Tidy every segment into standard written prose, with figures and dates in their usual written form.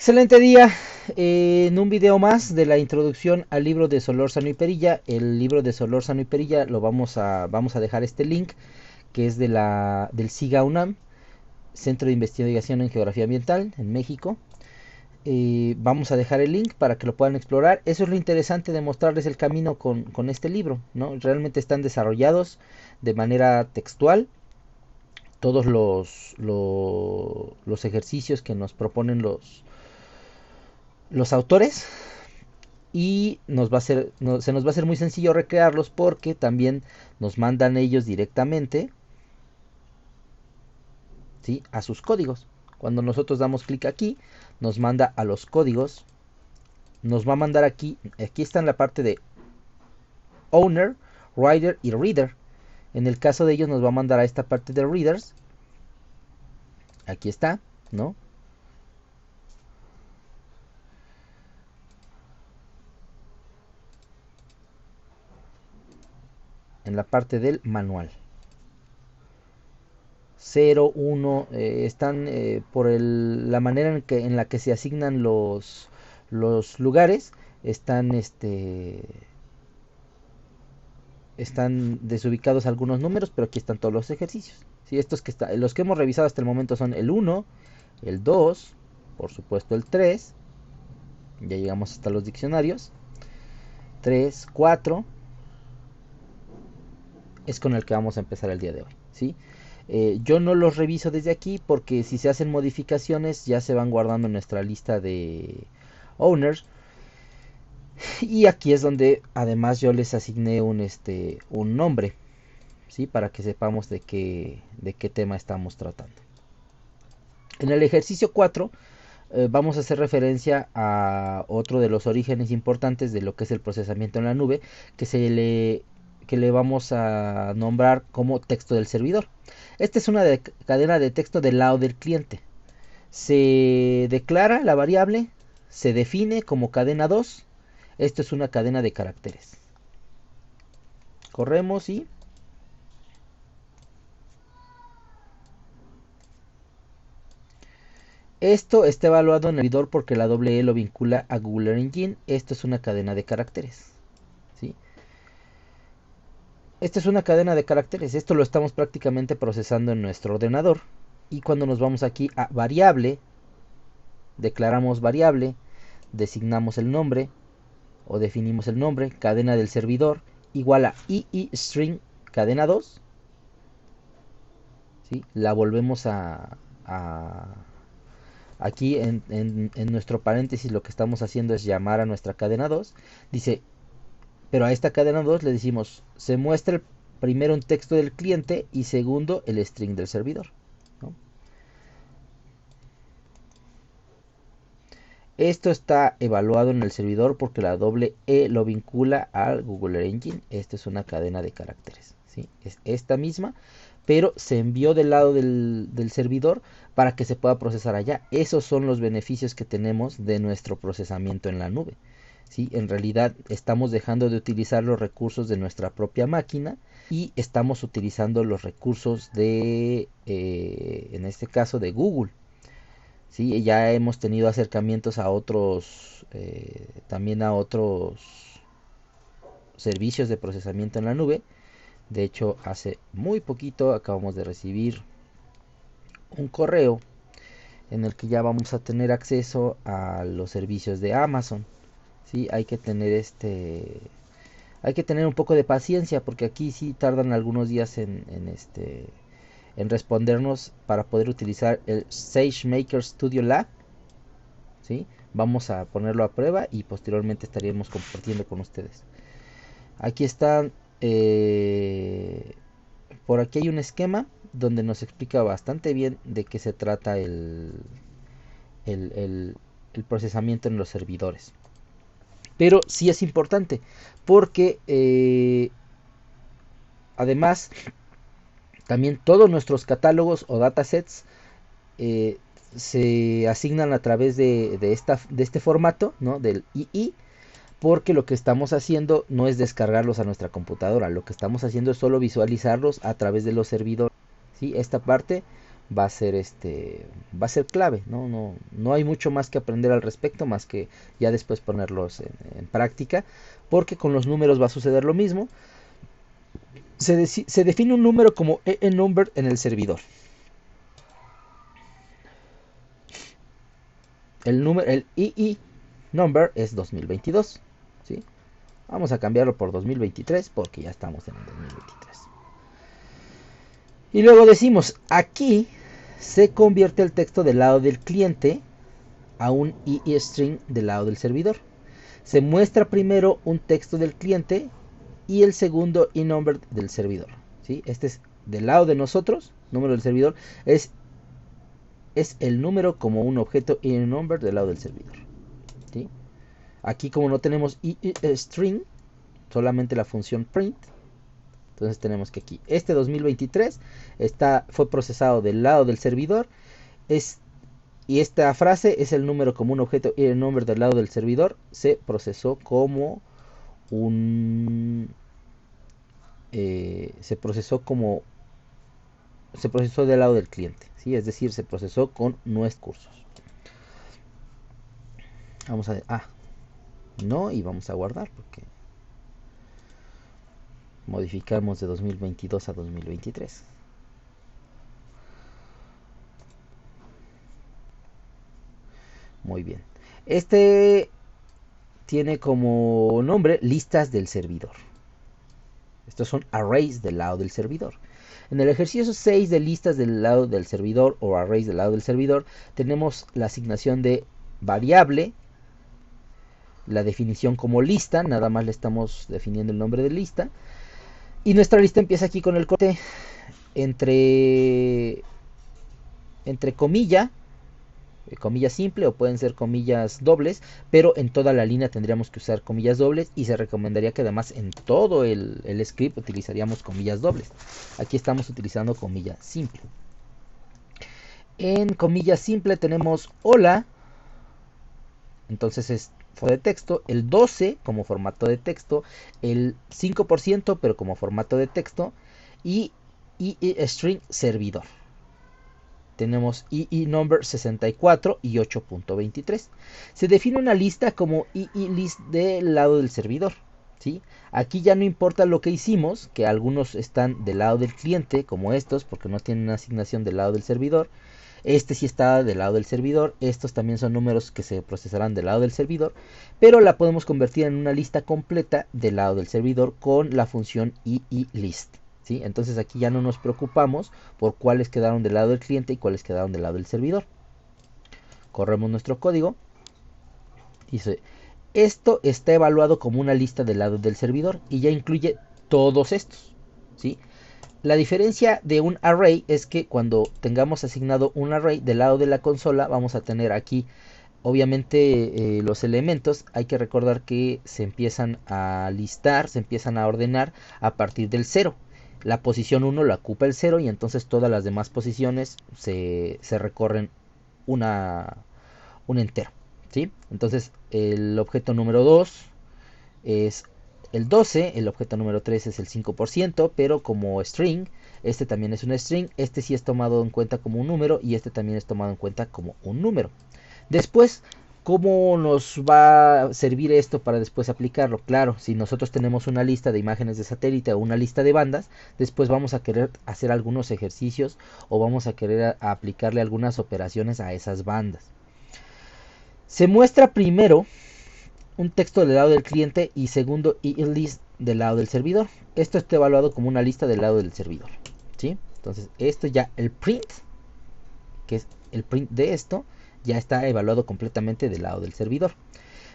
Excelente día. En un video más de la introducción al libro de Solórzano y Perilla. El libro de Solórzano y Perilla lo vamos a dejar este link que es del SIGA UNAM, Centro de Investigación en Geografía Ambiental en México. Vamos a dejar el link para que lo puedan explorar. Eso es lo interesante de mostrarles el camino con este libro, ¿no? Realmente están desarrollados de manera textual todos los ejercicios que nos proponen los autores, y se nos va a hacer muy sencillo recrearlos porque también nos mandan ellos directamente, ¿sí?, a sus códigos. Cuando nosotros damos clic aquí, nos manda a los códigos. Nos va a mandar aquí está en la parte de Owner, Writer y Reader. En el caso de ellos nos va a mandar a esta parte de Readers. Aquí está, ¿no? En la parte del manual. 0, 1, están por la manera en la que se asignan los lugares, están desubicados algunos números, pero aquí están todos los ejercicios. ¿Sí? Los que hemos revisado hasta el momento son el 1, el 2, por supuesto el 3, ya llegamos hasta los diccionarios, 3, 4, es con el que vamos a empezar el día de hoy, ¿sí? Yo no los reviso desde aquí porque si se hacen modificaciones ya se van guardando en nuestra lista de owners, y aquí es donde además yo les asigné un nombre, ¿sí?, para que sepamos de qué tema estamos tratando. En el ejercicio 4 vamos a hacer referencia a otro de los orígenes importantes de lo que es el procesamiento en la nube, que le vamos a nombrar como texto del servidor. Esta es una cadena de texto del lado del cliente. Se declara la variable, se define como cadena 2. Esto es una cadena de caracteres. Corremos y esto está evaluado en el servidor porque la doble E lo vincula a Google Engine. Esto es una cadena de caracteres, ¿sí? Esta es una cadena de caracteres. Esto lo estamos prácticamente procesando en nuestro ordenador. Y cuando nos vamos aquí a variable, declaramos variable, designamos el nombre o definimos el nombre, cadena del servidor, igual a string cadena 2, ¿sí? La volvemos aquí en nuestro paréntesis lo que estamos haciendo es llamar a nuestra cadena 2. Dice, pero a esta cadena 2 le decimos, se muestra primero un texto del cliente y segundo el string del servidor, ¿no? Esto está evaluado en el servidor porque la doble E lo vincula al Google Engine. Esta es una cadena de caracteres, ¿sí? Es esta misma, pero se envió del lado del servidor para que se pueda procesar allá. Esos son los beneficios que tenemos de nuestro procesamiento en la nube, ¿sí? En realidad estamos dejando de utilizar los recursos de nuestra propia máquina y estamos utilizando los recursos en este caso, de Google. Sí, ya hemos tenido acercamientos a otros, también a otros servicios de procesamiento en la nube. De hecho, hace muy poquito acabamos de recibir un correo en el que ya vamos a tener acceso a los servicios de Amazon. Sí, hay que tener un poco de paciencia porque aquí sí tardan algunos días en respondernos para poder utilizar el SageMaker Studio Lab, ¿sí? Vamos a ponerlo a prueba y posteriormente estaríamos compartiendo con ustedes. Aquí están, por aquí hay un esquema donde nos explica bastante bien de qué se trata el, el, el procesamiento en los servidores. Pero sí es importante porque además también todos nuestros catálogos o datasets eh, se asignan a través de este formato, ¿no?, del II, porque lo que estamos haciendo no es descargarlos a nuestra computadora, lo que estamos haciendo es solo visualizarlos a través de los servidores, ¿sí? Esta parte va a ser clave, ¿no? No hay mucho más que aprender al respecto, más que ya después ponerlos en práctica, porque con los números va a suceder lo mismo. Se define un número como number en el servidor. El number es 2022, ¿sí? Vamos a cambiarlo por 2023 porque ya estamos en el 2023. Y luego decimos, aquí se convierte el texto del lado del cliente a un string del lado del servidor. Se muestra primero un texto del cliente y el segundo number del servidor, ¿sí? Este es del lado de nosotros, número del servidor, es el número como un objeto number del lado del servidor, ¿sí? Aquí como no tenemos string, solamente la función print, entonces tenemos que aquí este 2023 fue procesado del lado del servidor, y esta frase es el número como un objeto number del lado del servidor, se procesó como se procesó del lado del cliente, ¿sí? Es decir, se procesó con nuestros cursos. Vamos a no, y vamos a guardar porque modificamos de 2022 a 2023. Muy bien. Este tiene como nombre listas del servidor. Estos son arrays del lado del servidor. En el ejercicio 6 de listas del lado del servidor o arrays del lado del servidor, tenemos la asignación de variable, la definición como lista, nada más le estamos definiendo el nombre de lista. Y nuestra lista empieza aquí con el corte entre comilla simple o pueden ser comillas dobles, pero en toda la línea tendríamos que usar comillas dobles y se recomendaría que además en todo el script utilizaríamos comillas dobles. Aquí estamos utilizando comilla simple. En comilla simple tenemos hola, entonces es de texto, el 12 como formato de texto, el 5% pero como formato de texto y string servidor. Tenemos number 64 y 8.23. Se define una lista como list del lado del servidor, ¿sí? Aquí ya no importa lo que hicimos, que algunos están del lado del cliente, como estos, porque no tienen una asignación del lado del servidor. Este sí está del lado del servidor. Estos también son números que se procesarán del lado del servidor, pero la podemos convertir en una lista completa del lado del servidor con la función list. ¿Sí? Entonces aquí ya no nos preocupamos por cuáles quedaron del lado del cliente y cuáles quedaron del lado del servidor. Corremos nuestro código. Dice, esto está evaluado como una lista del lado del servidor y ya incluye todos estos, ¿sí? La diferencia de un array es que cuando tengamos asignado un array del lado de la consola, vamos a tener aquí obviamente los elementos. Hay que recordar que se empiezan a listar, se empiezan a ordenar a partir del 0. La posición 1 la ocupa el 0 y entonces todas las demás posiciones se recorren un entero, ¿sí? Entonces el objeto número 2 es el 12, el objeto número 3 es el 5%, pero como string, este también es un string, este sí es tomado en cuenta como un número y este también es tomado en cuenta como un número. Después, ¿cómo nos va a servir esto para después aplicarlo? Claro, si nosotros tenemos una lista de imágenes de satélite o una lista de bandas, después vamos a querer hacer algunos ejercicios o vamos a querer aplicarle algunas operaciones a esas bandas. Se muestra primero un texto del lado del cliente y segundo list del lado del servidor. Esto está evaluado como una lista del lado del servidor, ¿sí? Entonces esto ya, el print, que es el print de esto, ya está evaluado completamente del lado del servidor.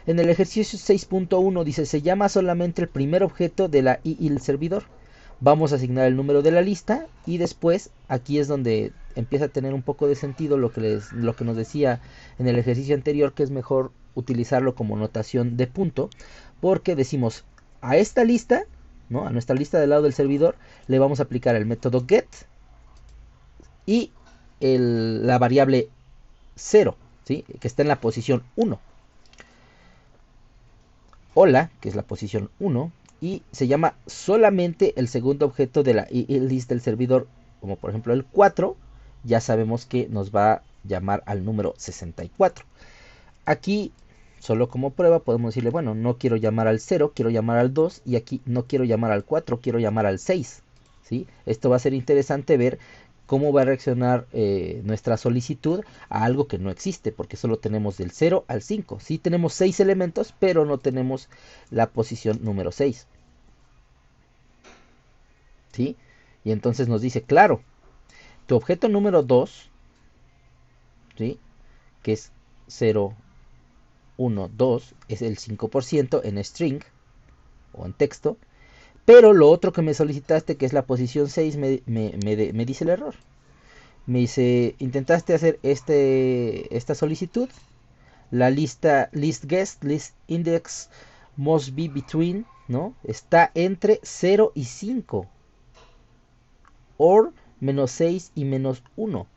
En el ejercicio 6.1 dice, se llama solamente el primer objeto de la del servidor. Vamos a asignar el número de la lista y después aquí es donde empieza a tener un poco de sentido lo que nos decía en el ejercicio anterior, que es mejor utilizarlo como notación de punto, porque decimos a esta lista, ¿no? A nuestra lista del lado del servidor le vamos a aplicar el método get y la variable 0, ¿sí? Que está en la posición 1. Hola, que es la posición 1, y se llama solamente el segundo objeto de la list del servidor, como por ejemplo el 4, ya sabemos que nos va a llamar al número 64. Aquí, solo como prueba, podemos decirle, bueno, no quiero llamar al 0, quiero llamar al 2, y aquí no quiero llamar al 4, quiero llamar al 6. ¿Sí? Esto va a ser interesante ver cómo va a reaccionar nuestra solicitud a algo que no existe, porque solo tenemos del 0 al 5. Sí tenemos 6 elementos, pero no tenemos la posición número 6. ¿Sí? Y entonces nos dice, claro, tu objeto número 2, ¿sí? Que es 0, 1, 2, es el 5% en string o en texto, pero lo otro que me solicitaste, que es la posición 6, me dice el error. Me dice, intentaste hacer esta solicitud, la lista list guest, list index must be between, ¿no? Está entre 0 y 5, or menos 6 y menos 1.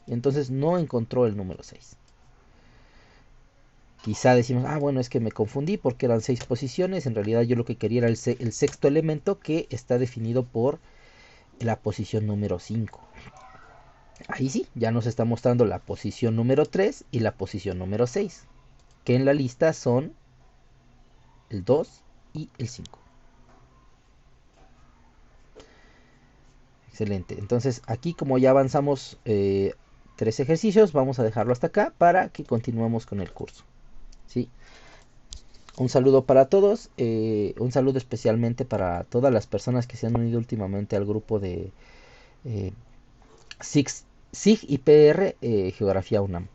Entonces no encontró el número 6. Quizá decimos, bueno, es que me confundí porque eran 6 posiciones. En realidad yo lo que quería era el sexto elemento, que está definido por la posición número 5. Ahí sí, ya nos está mostrando la posición número 3 y la posición número 6, que en la lista son el 2 y el 5. Excelente. Entonces aquí, como ya avanzamos 3 ejercicios, vamos a dejarlo hasta acá para que continuemos con el curso. ¿Sí? Un saludo para todos, un saludo especialmente para todas las personas que se han unido últimamente al grupo de SIG y PR Geografía UNAM.